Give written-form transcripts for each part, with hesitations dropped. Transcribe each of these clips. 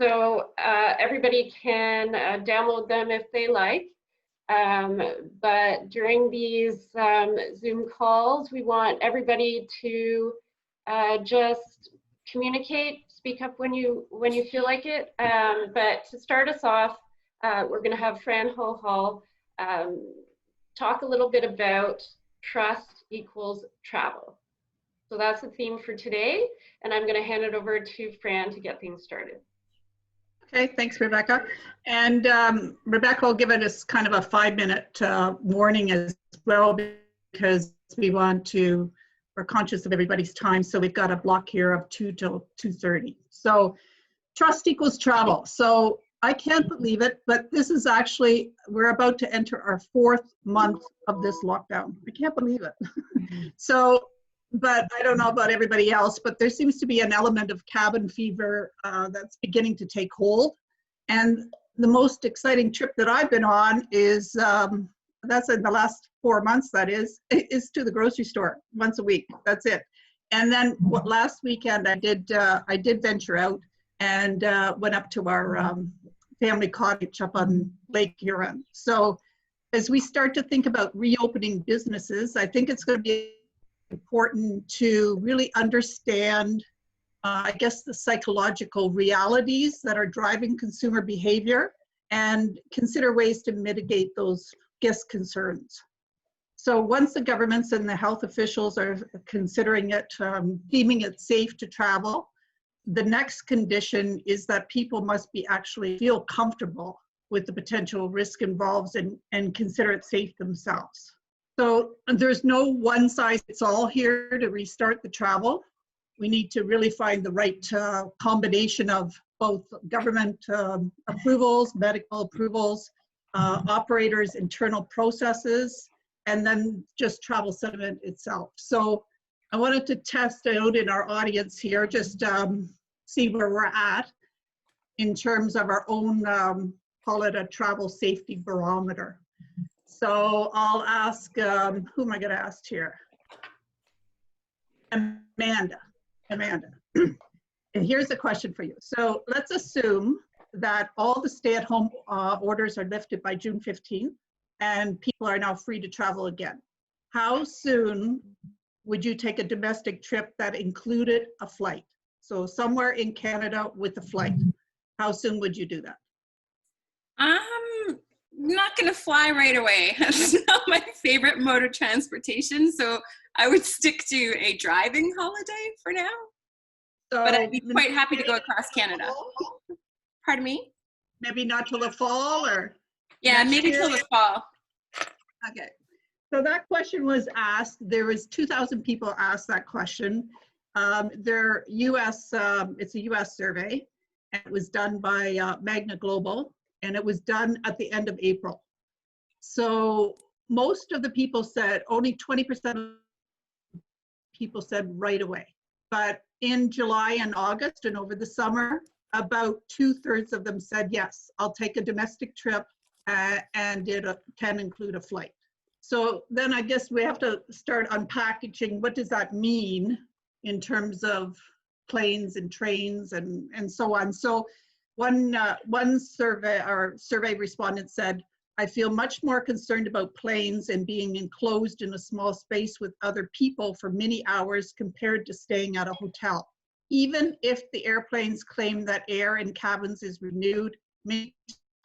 So everybody can download them if they like. But during these Zoom calls, we want everybody to just communicate, speak up when you feel like it. But to start us off, we're going to have Fran Hohol talk a little bit about trust equals travel. So that's the theme for today, and I'm going to hand it over to Fran to get things started. Okay, thanks, Rebecca. And Rebecca will give us kind of a 5-minute warning as well, because we're conscious of everybody's time. So we've got a block here of 2 till 2:30. So trust equals travel. So I can't believe it, but this is actually, we're about to enter our 4th month of this lockdown. I can't believe it. So, but I don't know about everybody else, but there seems to be an element of cabin fever that's beginning to take hold. And the most exciting trip that I've been on is, that's in the last 4 months, that is to the grocery store once a week. That's it. And then last weekend I did venture out and went up to our family cottage up on Lake Huron. So as we start to think about reopening businesses, I think it's going to be important to really understand, I guess, the psychological realities that are driving consumer behavior and consider ways to mitigate those guest concerns. So once the governments and the health officials are considering it, deeming it safe to travel, the next condition is that people must be actually feel comfortable with the potential risk involved and consider it safe themselves. So there's no one size fits all here to restart the travel. We need to really find the right combination of both government approvals, medical approvals, operators' internal processes, and then just travel sentiment itself. So I wanted to test out in our audience here, just see where we're at in terms of our own, call it a travel safety barometer. So I'll ask, who am I going to ask here? Amanda. And here's a question for you. So let's assume that all the stay-at-home orders are lifted by June 15th and people are now free to travel again. How soon would you take a domestic trip that included a flight? So somewhere in Canada with a flight. How soon would you do that? I'm not going to fly right away. It's not my favorite mode of transportation, so I would stick to a driving holiday for now. So but I'd be quite happy to go across Canada. Pardon me? Maybe not till the fall, or? Yeah, maybe till the fall. Okay. So that question was asked. There was 2,000 people asked that question. They're US, it's a US survey, and it was done by Magna Global, and it was done at the end of April. So most of the people said, only 20% of people said right away. But in July and August and over the summer, about 2/3 of them said, yes, I'll take a domestic trip and it can include a flight. So then I guess we have to start unpackaging, what does that mean in terms of planes and trains and so on. So one survey respondent said, I feel much more concerned about planes and being enclosed in a small space with other people for many hours compared to staying at a hotel. Even if the airplanes claim that air in cabins is renewed many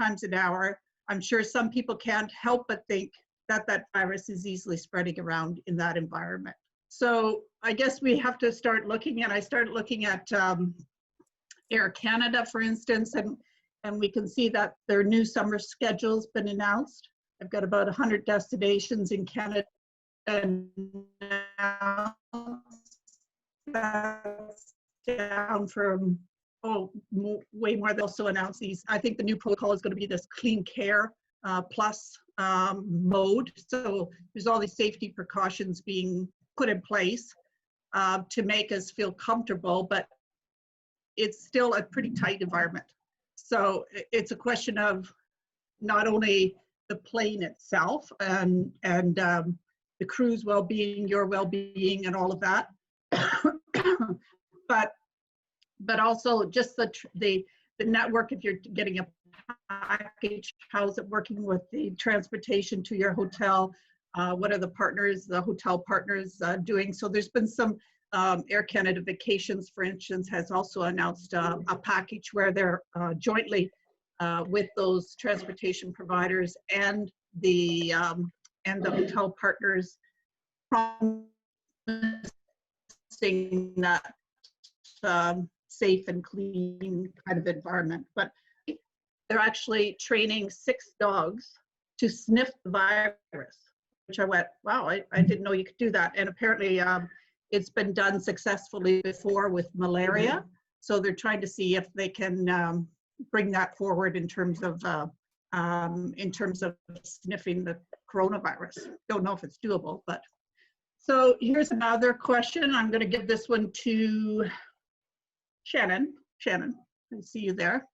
times an hour, I'm sure some people can't help but think that that virus is easily spreading around in that environment. So I guess we have to start looking at, I started looking at Air Canada, for instance, and we can see that their new summer schedule's been announced. I've got about 100 destinations in Canada, and that's down from, way more. They also announced these. I think the new protocol is going to be this clean care plus mode. So there's all these safety precautions being put in place to make us feel comfortable, but it's still a pretty tight environment. So it's a question of not only the plane itself and the crew's well-being, your well-being, and all of that, but also just the the network, if you're getting a package, how's it working with the transportation to your hotel? What are the partners, the hotel partners doing? So there's been some, Air Canada Vacations, for instance, has also announced a package where they're jointly with those transportation providers and the hotel partners promising that safe and clean kind of environment. But they're actually training 6 dogs to sniff the virus, which I went, wow, I didn't know you could do that. And apparently it's been done successfully before with malaria. So they're trying to see if they can bring that forward in terms of sniffing the coronavirus. Don't know if it's doable, but. So here's another question. I'm going to give this one to Shannon. Shannon, I see you there.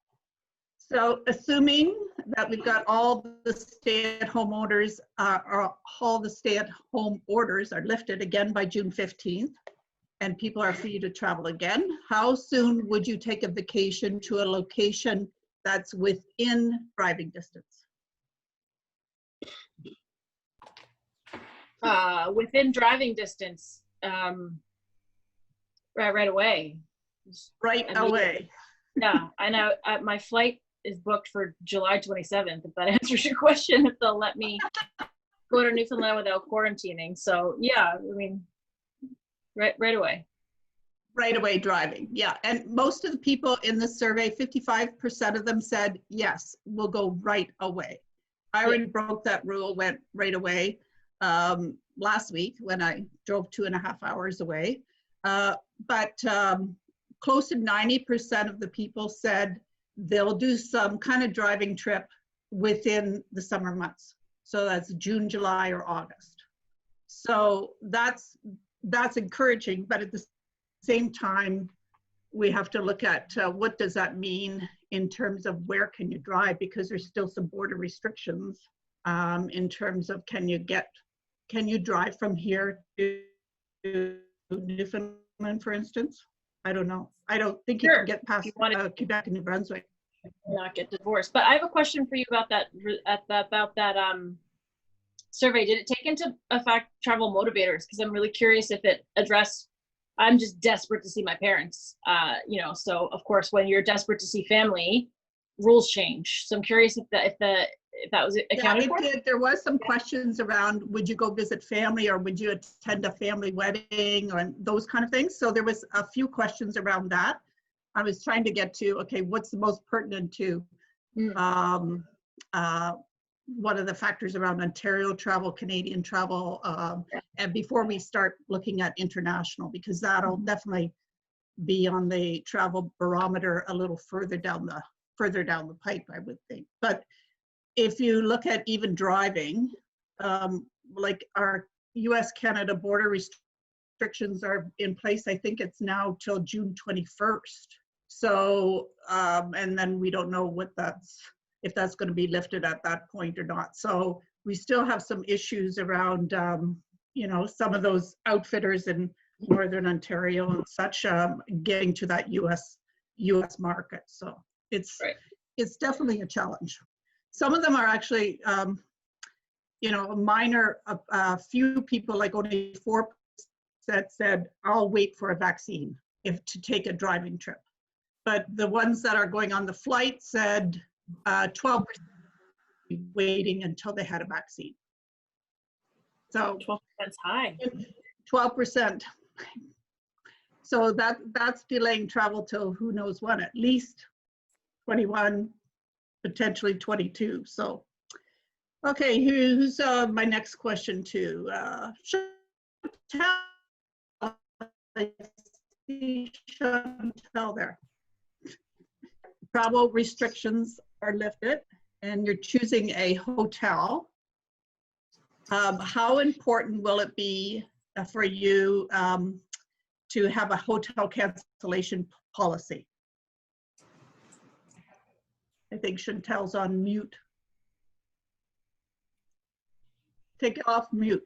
So assuming that we've got all the stay-at-home orders, all the stay-at-home orders are lifted again by June 15th, and people are free to travel again, how soon would you take a vacation to a location that's within driving distance? Within driving distance, right away. Right away. Yeah, I know. My flight is booked for July 27th, if that answers your question, if they'll let me go to Newfoundland without quarantining. So yeah, I mean, right away. Right away driving, yeah. And most of the people in the survey, 55% of them said, yes, we'll go right away. I already broke that rule, went right away last week when I drove 2.5 hours away. But close to 90% of the people said they'll do some kind of driving trip within the summer months. So that's June, July, or August. So that's encouraging, but at the same time, we have to look at what does that mean in terms of where can you drive, because there's still some border restrictions in terms of can you drive from here to Newfoundland, for instance? I don't know. I don't think you can get past Quebec and New Brunswick. Not get divorced. But I have a question for you about that survey. Did it take into effect travel motivators? Because I'm really curious if it addressed. I'm just desperate to see my parents. So of course, when you're desperate to see family, rules change. So I'm curious if that was accounted for. There was some questions around, would you go visit family or would you attend a family wedding or those kind of things. So there was a few questions around that. I was trying to get to, okay, what's the most pertinent to what are the factors around Ontario travel, Canadian travel, and before we start looking at international, because that'll definitely be on the travel barometer a little further down the pipe, I would think. But if you look at even driving, like our US-Canada border restrictions are in place, I think it's now till June 21st. So, and then we don't know if that's going to be lifted at that point or not. So we still have some issues around, some of those outfitters in Northern Ontario and such, getting to that US market. So it's definitely a challenge. Some of them are actually, minor, a few people, like only 4% said, I'll wait for a vaccine to take a driving trip. But the ones that are going on the flight said 12% waiting until they had a vaccine. So 12% high. 12%. So that's delaying travel till who knows when, at least 21, potentially 22. So, okay, who's my next question to? Chantal, I see Chantal there. Travel restrictions are lifted and you're choosing a hotel. How important will it be for you to have a hotel cancellation policy? I think Chantal's on mute. Take it off mute.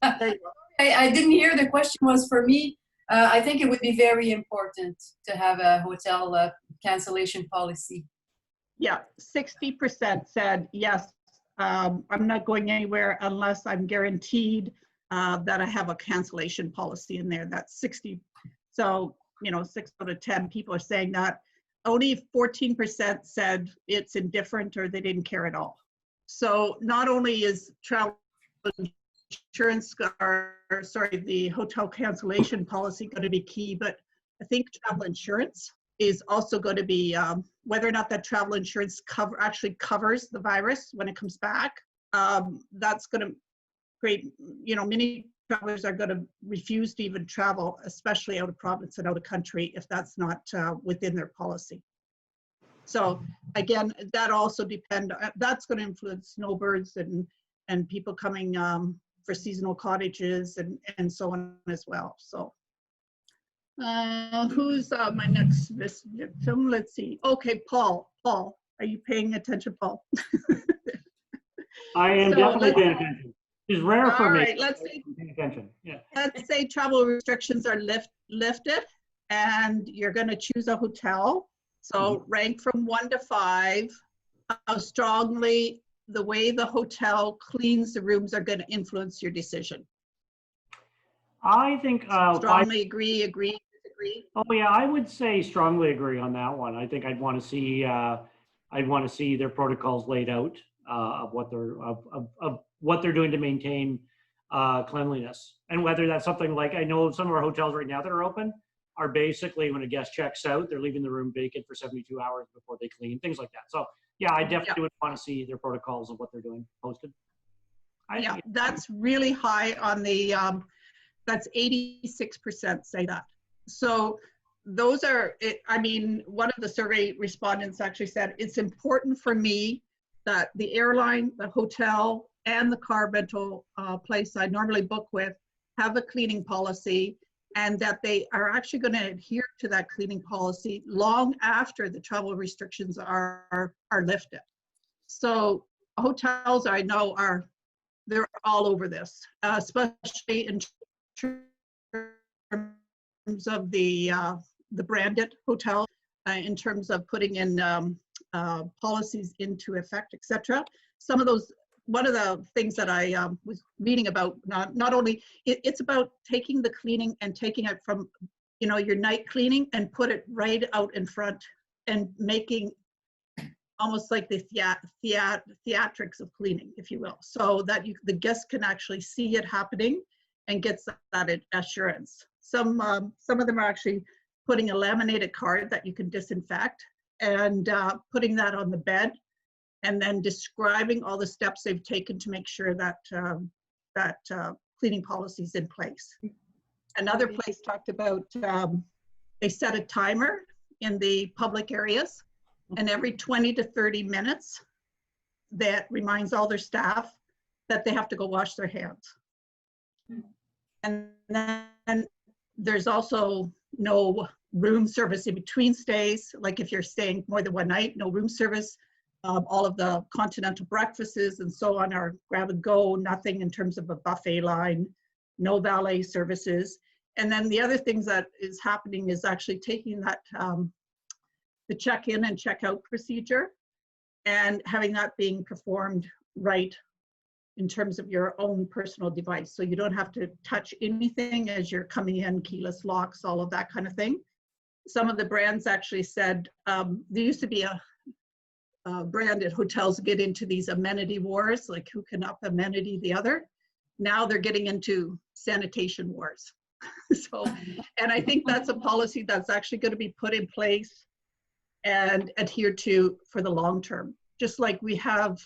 There you go. I didn't hear the question was for me. I think it would be very important to have a hotel cancellation policy. Yeah, 60% said, yes, I'm not going anywhere unless I'm guaranteed that I have a cancellation policy in there. That's 60. So, 6 out of 10 people are saying that. Only 14% said it's indifferent or they didn't care at all. So not only is travel insurance, the hotel cancellation policy going to be key, but I think travel insurance is also going to be whether or not that travel insurance actually covers the virus when it comes back. That's going to create, many travelers are going to refuse to even travel, especially out of province and out of country, if that's not within their policy. So again, that also that's going to influence snowbirds and people coming for seasonal cottages and so on as well. So who's my next victim? Let's see. Okay, Paul, are you paying attention, Paul? I am definitely paying attention. It's rare for me. All right, let's say, paying attention. Yeah. Let's say travel restrictions are lifted and you're going to choose a hotel. So rank from 1 to 5, how strongly the way the hotel cleans the rooms are going to influence your decision. I think strongly agree, disagree. Oh yeah, I would say strongly agree on that one. I think I'd want to see their protocols laid out of what they're doing to maintain cleanliness, and whether that's something like, I know some of our hotels right now that are open are basically, when a guest checks out, they're leaving the room vacant for 72 hours before they clean, things like that. So yeah, I definitely would want to see their protocols of what they're doing posted. Yeah, that's really high on the, that's 86% say that. So those are, I mean, one of the survey respondents actually said, it's important for me that the airline, the hotel, and the car rental place I normally book with have a cleaning policy, and that they are actually going to adhere to that cleaning policy long after the travel restrictions are lifted. So hotels, I know, they're all over this, especially in terms of the branded hotel, in terms of putting in policies into effect, etc. Some of those, one of the things that I was reading about, not only, it's about taking the cleaning and taking it from, your night cleaning and put it right out in front and making almost like the theatrics of cleaning, if you will, so that the guests can actually see it happening and gets that assurance. Some of them are actually putting a laminated card that you can disinfect and putting that on the bed, and then describing all the steps they've taken to make sure that cleaning policy is in place. Another place talked about, they set a timer in the public areas, and every 20 to 30 minutes, that reminds all their staff that they have to go wash their hands. And then there's also no room service in between stays. Like if you're staying more than one night, no room service. All of the continental breakfasts and so on are grab and go, nothing in terms of a buffet line, no valet services. And then the other things that is happening is actually taking that, the check-in and check-out procedure and having that being performed right in terms of your own personal device. So you don't have to touch anything as you're coming in, keyless locks, all of that kind of thing. Some of the brands actually said, there used to be a branded hotels get into these amenity wars, like who can up amenity the other. Now they're getting into sanitation wars. So, and I think that's a policy that's actually going to be put in place and adhered to for the long term. Just like we have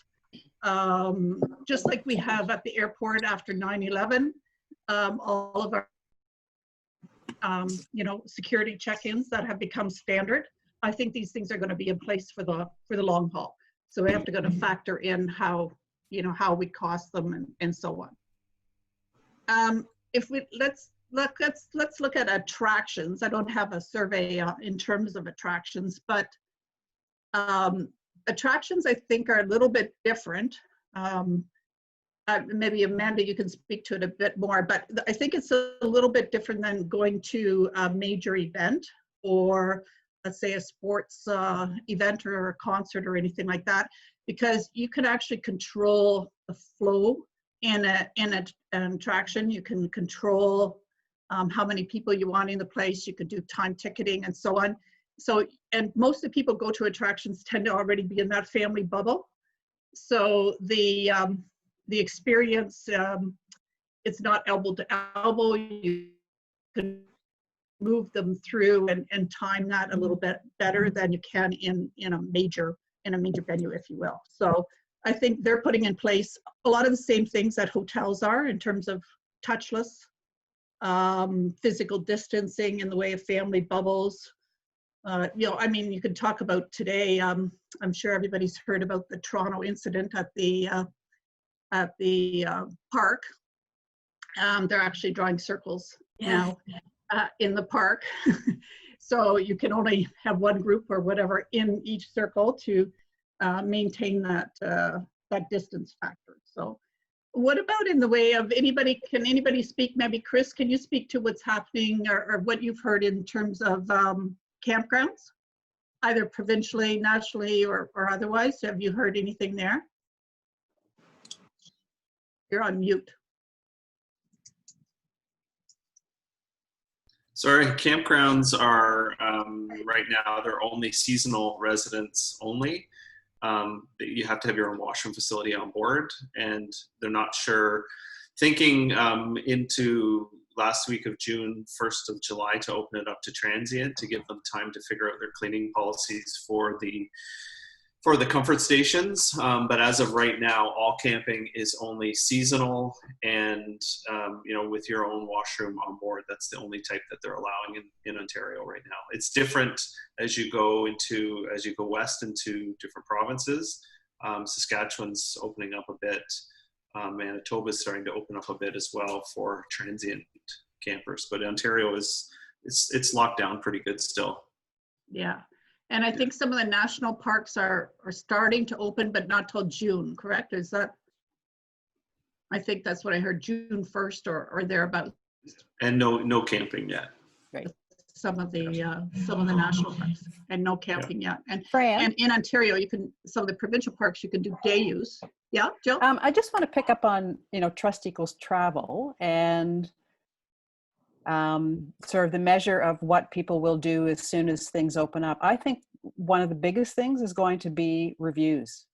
at the airport after 9/11, all of our security check-ins that have become standard. I think these things are going to be in place for the long haul. So we have to go to factor in how we cost them and so on. Let's look at attractions. I don't have a survey in terms of attractions, but attractions I think are a little bit different. Maybe Amanda, you can speak to it a bit more, but I think it's a little bit different than going to a major event or let's say a sports event or a concert or anything like that, because you can actually control the flow in an attraction. You can control how many people you want in the place. You could do time ticketing and so on. So, and most of the people go to attractions tend to already be in that family bubble. So the experience, it's not elbow to elbow. You can move them through and time that a little bit better than you can in a major venue, if you will. So I think they're putting in place a lot of the same things that hotels are in terms of touchless, physical distancing in the way of family bubbles. You know, I mean, you could talk about today. I'm sure everybody's heard about the Toronto incident at the park. They're actually drawing circles now in the park. So you can only have one group or whatever in each circle to maintain that distance factor. So what about in the way of anybody, can anybody speak, maybe Chris, can you speak to what's happening or what you've heard in terms of campgrounds, either provincially, nationally, or otherwise? Have you heard anything there? You're on mute. Sorry, campgrounds are right now, they're only seasonal residents only. You have to have your own washroom facility on board, and they're not sure, thinking into last week of June, 1st of July, to open it up to transient, to give them time to figure out their cleaning policies for the comfort stations. But as of right now, all camping is only seasonal, and you know, with your own washroom on board. That's the only type that they're allowing in Ontario right now. It's different as you go west into different provinces. Saskatchewan's opening up a bit. Manitoba's starting to open up a bit as well for transient campers, but Ontario it's locked down pretty good still. Yeah. And I think some of the national parks are starting to open, but not till June, correct? Is that, I think that's what I heard, June 1st or thereabouts. And no camping yet. Right. Some of the national parks, and no camping yet. And Fran? And in Ontario, you can, some of the provincial parks, you can do day use. Yeah, Jill? I just want to pick up on, trust equals travel, and sort of the measure of what people will do as soon as things open up. I think one of the biggest things is going to be reviews.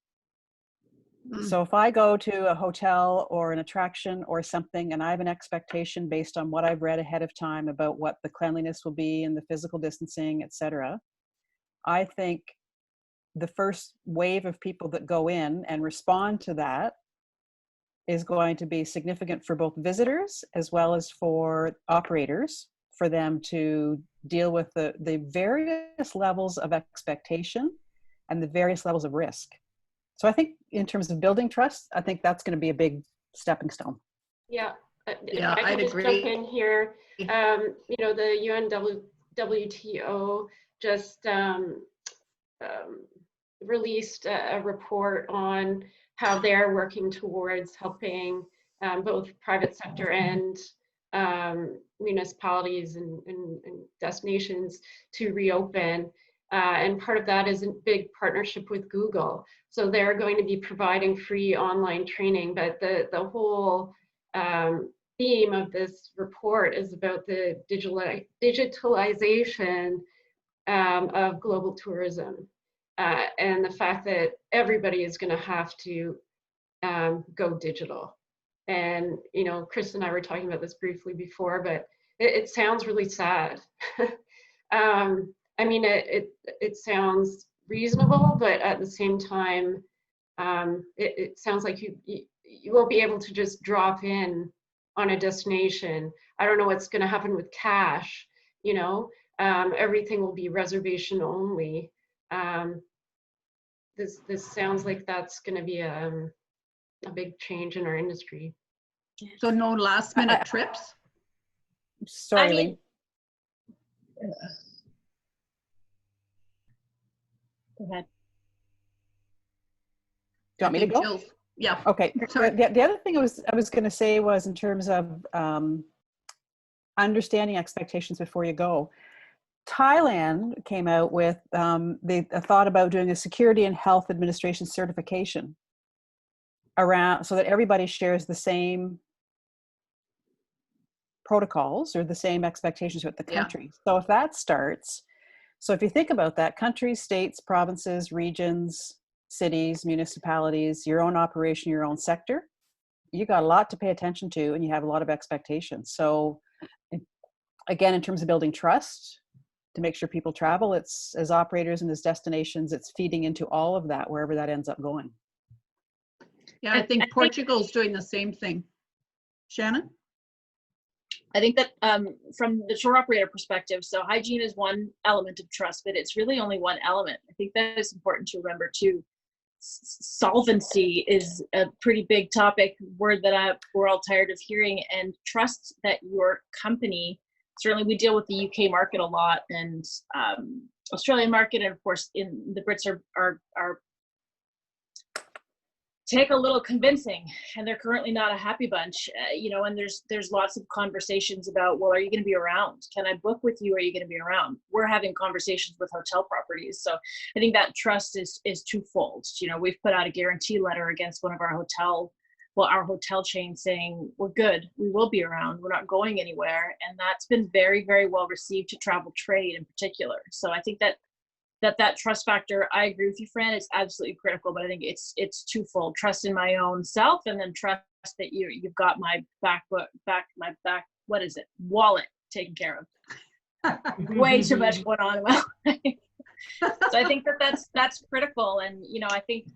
So if I go to a hotel or an attraction or something, and I have an expectation based on what I've read ahead of time about what the cleanliness will be and the physical distancing, etc., I think the first wave of people that go in and respond to that is going to be significant for both visitors as well as for operators, for them to deal with the various levels of expectation and the various levels of risk. So I think in terms of building trust, I think that's going to be a big stepping stone. Yeah, Yeah, I can I'd just agree. jump in here. The UNWTO just released a report on how they're working towards helping both private sector and municipalities and destinations to reopen. And part of that is a big partnership with Google. So they're going to be providing free online training, but the whole theme of this report is about the digitalization of global tourism, and the fact that everybody is going to have to go digital. And Chris and I were talking about this briefly before, but it sounds really sad. I mean, it sounds reasonable, but at the same time, it sounds like you won't be able to just drop in on a destination. I don't know what's going to happen with cash. Everything will be reservation only. This sounds like that's going to be a big change in our industry. So no last minute trips? Sorry, I mean, Lee. Go ahead. Do you want me to go? Jill's, yeah. Okay. Sorry. The other thing I was going to say was in terms of understanding expectations before you go. Thailand came out with they thought about doing a security and health administration certification around so that everybody shares the same protocols or the same expectations with the country. So if that starts, so if you think about that, countries, states, provinces, regions, cities, municipalities, your own operation, your own sector, you got a lot to pay attention to and you have a lot of expectations. So again, in terms of building trust, to make sure people travel, it's as operators and as destinations, it's feeding into all of that, wherever that ends up going. Yeah, I think Portugal's doing the same thing. Shannon? I think that from the tour operator perspective, so hygiene is one element of trust, but it's really only one element. I think that is important to remember too. Solvency is a pretty big topic, word that we're all tired of hearing, and trust that your company, certainly we deal with the UK market a lot and Australian market, and of course in the Brits are take a little convincing, and they're currently not a happy bunch, you know, and there's lots of conversations about, well, are you going to be around? Can I book with you? Are you going to be around? We're having conversations with hotel properties. So I think that trust is twofold. You know, we've put out a guarantee letter against one of our our hotel chain saying, we're good, we will be around, we're not going anywhere. And that's been very, very well received to travel trade in particular. So I think that trust factor, I agree with you, Fran, it's absolutely critical, but I think it's twofold. Trust in my own self, and then trust that you've got my wallet taken care of. Way too much going on. Well, so I think that's critical. And, you know, I think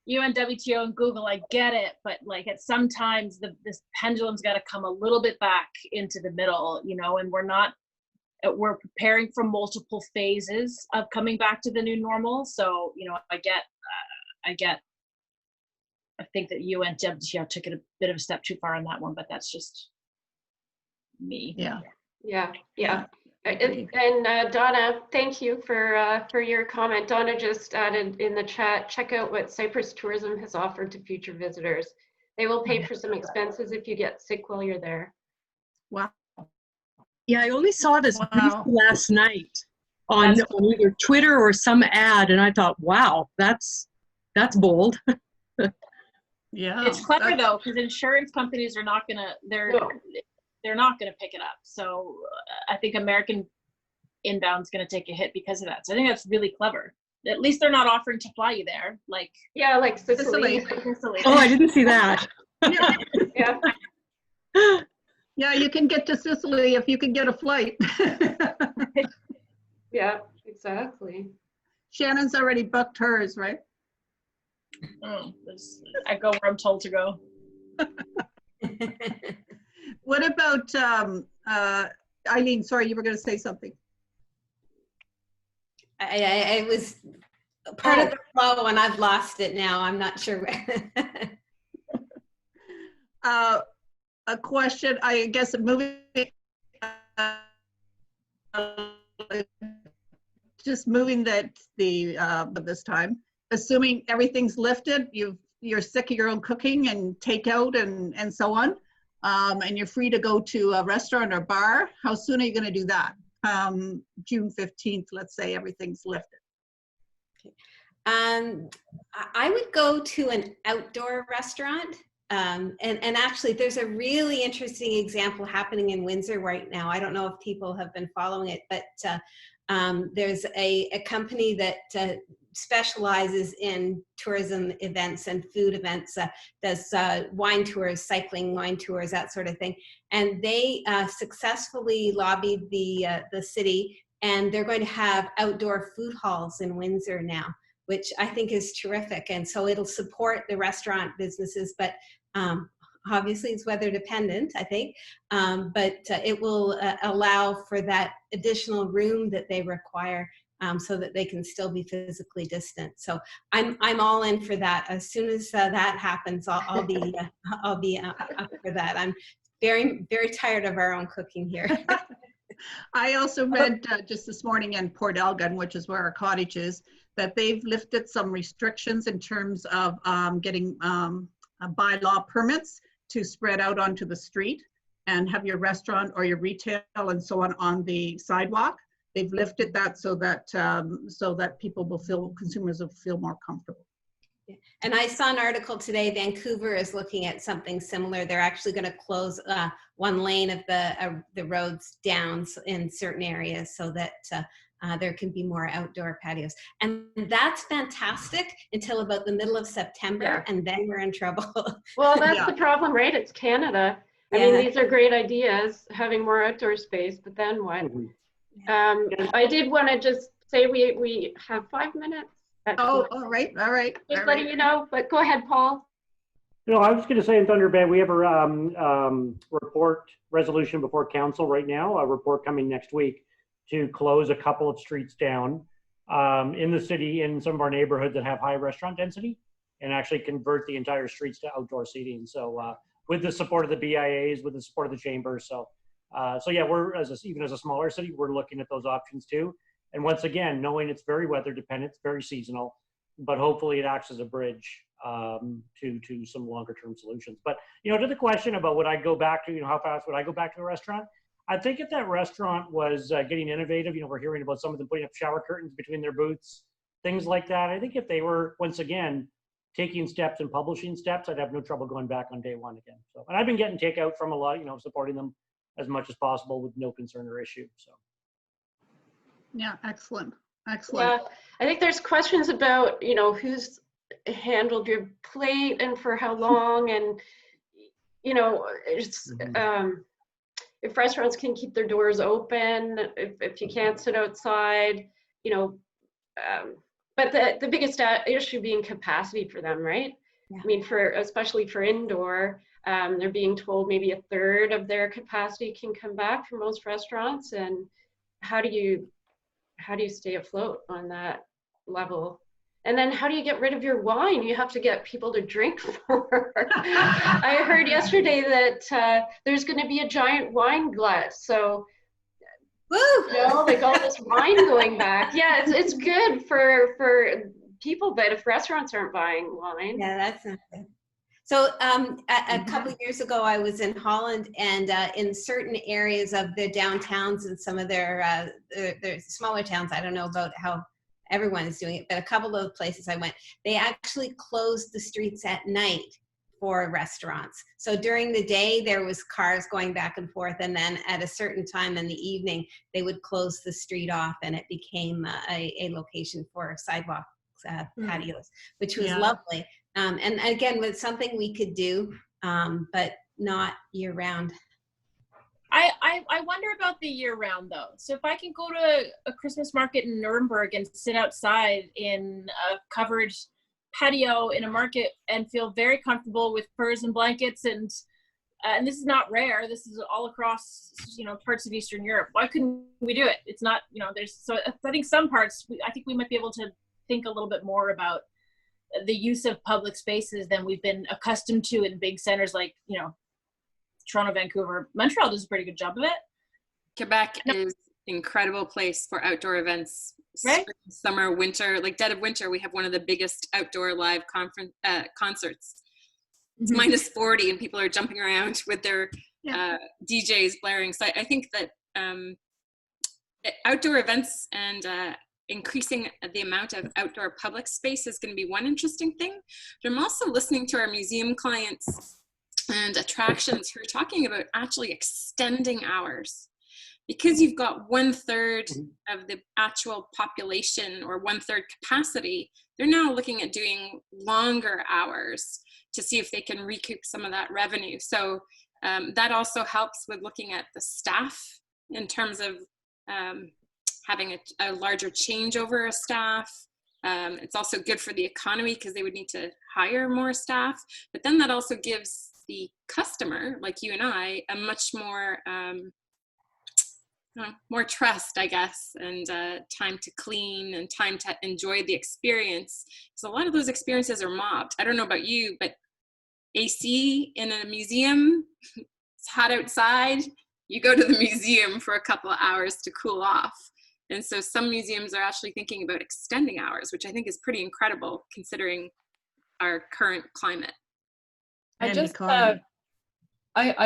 UN, WTO, and Google, I get it, but like at sometimes this pendulum's got to come a little bit back into the middle, you know, and we're preparing for multiple phases of coming back to the new normal. So, you know, I think that UN, WTO took it a bit of a step too far on that one, but that's just me. Yeah. And Donna, thank you for your comment. Donna just added in the chat, check out what Cyprus Tourism has offered to future visitors. They will pay for some expenses if you get sick while you're there. Wow. Yeah, I only saw this last night on either Twitter or some ad, and I thought, wow, that's bold. Yeah. It's clever though, because insurance companies are not gonna they're not gonna pick it up. So I think American inbound's gonna take a hit because of that. So I think that's really clever. At least they're not offering to fly you there, like like Sicily. Oh, I didn't see that. Yeah. Yeah, you can get to Sicily if you can get a flight. Yeah, exactly. Shannon's already booked hers, right? I go where I'm told to go. What about, Eileen, sorry, you were going to say something. I was part of the flow and I've lost it now. I'm not sure where. A question, I guess, moving, just moving this time, assuming everything's lifted, you're sick of your own cooking and takeout and so on, and you're free to go to a restaurant or bar. How soon are you going to do that? June 15th, let's say everything's lifted. I would go to an outdoor restaurant. And actually, there's a really interesting example happening in Windsor right now. I don't know if people have been following it, but there's a company that specializes in tourism events and food events, does wine tours, cycling wine tours, that sort of thing. And they successfully lobbied the city, and they're going to have outdoor food halls in Windsor now, which I think is terrific. And so it'll support the restaurant businesses, but obviously it's weather dependent, I think, but it will allow for that additional room that they require so that they can still be physically distant. So I'm all in for that. As soon as that happens, I'll be up for that. I'm very, very tired of our own cooking here. I also read just this morning in Port Elgin, which is where our cottage is, that they've lifted some restrictions in terms of getting bylaw permits to spread out onto the street and have your restaurant or your retail and so on the sidewalk. they've lifted that so that people will feel, consumers will feel more comfortable. And I saw an article today, Vancouver is looking at something similar. They're actually going to close one lane of the roads down in certain areas so that there can be more outdoor patios. And that's fantastic until about the middle of September, and then we're in trouble. Well, that's the problem, right? It's Canada. I mean, these are great ideas, having more outdoor space, but then what? I did want to just say we have 5 minutes. Oh, all right. Just letting you know, but go ahead, Paul. No, I was going to say in Thunder Bay, we have a report resolution before council right now, a report coming next week to close a couple of streets down in the city, in some of our neighborhoods that have high restaurant density, and actually convert the entire streets to outdoor seating. So with the support of the BIAs, with the support of the chamber. So yeah, we're, even as a smaller city, we're looking at those options too. And once again, knowing it's very weather dependent, it's very seasonal, but hopefully it acts as a bridge to some longer term solutions. But, to the question about would I go back to, how fast would I go back to a restaurant? I think if that restaurant was getting innovative, we're hearing about some of them putting up shower curtains between their booths, things like that. I think if they were, once again, taking steps and publishing steps, I'd have no trouble going back on day one again. So, and I've been getting takeout from a lot, supporting them as much as possible with no concern or issue. So. Yeah, excellent. Yeah, I think there's questions about, who's handled your plate and for how long, and, it's, if restaurants can keep their doors open, if you can't sit outside, but the biggest issue being capacity for them, right? Yeah. I mean, especially for indoor, they're being told maybe a third of their capacity can come back for most restaurants, and how do you stay afloat on that level? And then how do you get rid of your wine? You have to get people to drink more. I heard yesterday that there's going to be a giant wine glut. So, like all this wine going back. Yeah, it's good for people, but if restaurants aren't buying wine. Yeah, that's not good. So a couple of years ago, I was in Holland, and in certain areas of the downtowns and some of their smaller towns, I don't know about how everyone is doing it, but a couple of places I went, they actually closed the streets at night for restaurants. So during the day, there was cars going back and forth, and then at a certain time in the evening, they would close the street off, and it became a location for sidewalk patios, which was lovely. And again, with something we could do, but not year round. I wonder about the year round though. So if I can go to a Christmas market in Nuremberg and sit outside in a covered patio in a market and feel very comfortable with furs and blankets, and this is not rare. This is all across, parts of Eastern Europe. Why couldn't we do it? It's not, so I think some parts, I think we might be able to think a little bit more about the use of public spaces than we've been accustomed to in big centers like, Toronto, Vancouver. Montreal does a pretty good job of it. Quebec is an incredible place for outdoor events. Right? Spring, summer, winter, like dead of winter, we have one of the biggest outdoor live concerts. It's minus 40 and people are jumping around with their DJs blaring. So I think that outdoor events and increasing the amount of outdoor public space is going to be one interesting thing. But I'm also listening to our museum clients and attractions who are talking about actually extending hours, because you've got 1/3 of the actual population or 1/3 capacity. They're now looking at doing longer hours to see if they can recoup some of that revenue. So that also helps with looking at the staff in terms of having a larger changeover of staff. It's also good for the economy because they would need to hire more staff, but then that also gives the customer, like you and I, a much more more trust, I guess, and time to clean and time to enjoy the experience. So a lot of those experiences are mobbed. I don't know about you, but AC in a museum, it's hot outside, you go to the museum for a couple of hours to cool off. And so some museums are actually thinking about extending hours, which I think is pretty incredible considering our current climate. I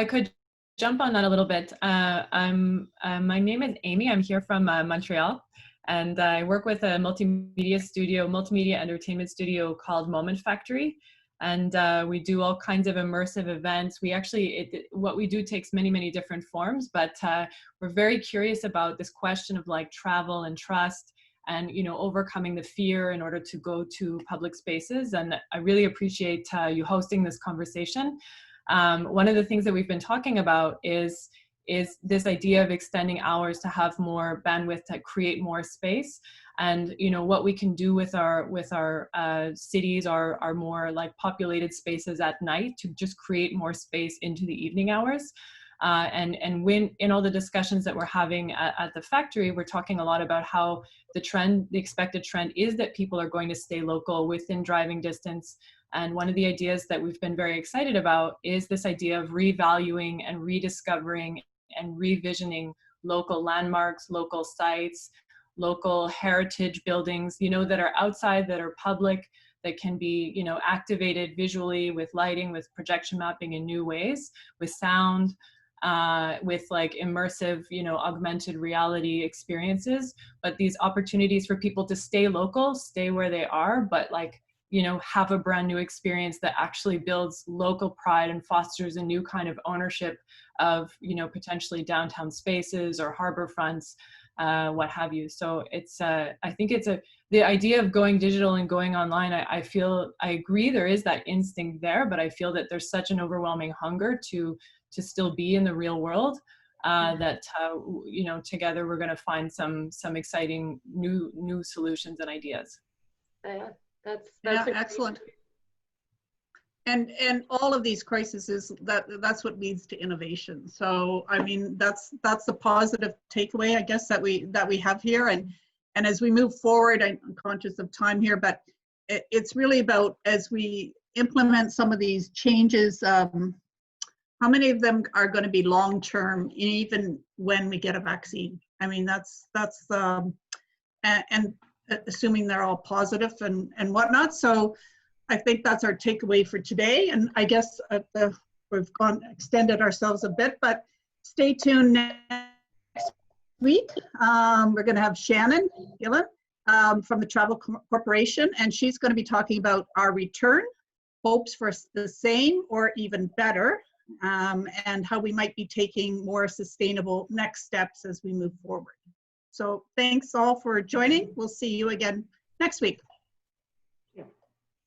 could jump on that a little bit. My name is Amy. I'm here from Montreal, and I work with a multimedia entertainment studio called Moment Factory. And we do all kinds of immersive events. We actually, what we do takes many, many different forms, but we're very curious about this question of like travel and trust and, you know, overcoming the fear in order to go to public spaces. And I really appreciate you hosting this conversation. One of the things that we've been talking about is this idea of extending hours to have more bandwidth to create more space, and you know what we can do with our cities, our more like populated spaces at night to just create more space into the evening hours. And when in all the discussions that we're having at the factory, we're talking a lot about how the expected trend is that people are going to stay local within driving distance. And one of the ideas that we've been very excited about is this idea of revaluing and rediscovering and revisioning local landmarks, local sites, local heritage buildings, you know, that are outside, that are public, that can be, you know, activated visually with lighting, with projection mapping in new ways, with sound, with like immersive, you know, augmented reality experiences. But these opportunities for people to stay local, stay where they are, but like, you know, have a brand new experience that actually builds local pride and fosters a new kind of ownership of, you know, potentially downtown spaces or harbor fronts, what have you. So it's, I think it's the idea of going digital and going online, I agree there is that instinct there, but I feel that there's such an overwhelming hunger to still be in the real world, that, you know, together we're going to find some exciting new solutions and ideas. That's excellent. And all of these crises, that's what leads to innovation. So I mean, that's the positive takeaway, I guess, that we have here. And as we move forward, I'm conscious of time here, but it's really about, as we implement some of these changes, how many of them are going to be long term, even when we get a vaccine? I mean, that's and assuming they're all positive and whatnot. So I think that's our takeaway for today. And I guess we've extended ourselves a bit, but stay tuned next week. We're going to have Shannon Gillen from the Travel Corporation, and she's going to be talking about our return, hopes for the same or even better, and how we might be taking more sustainable next steps as we move forward. So thanks all for joining. We'll see you again next week.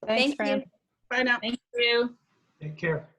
Thanks, Fran. Bye now. Thank you. Take care.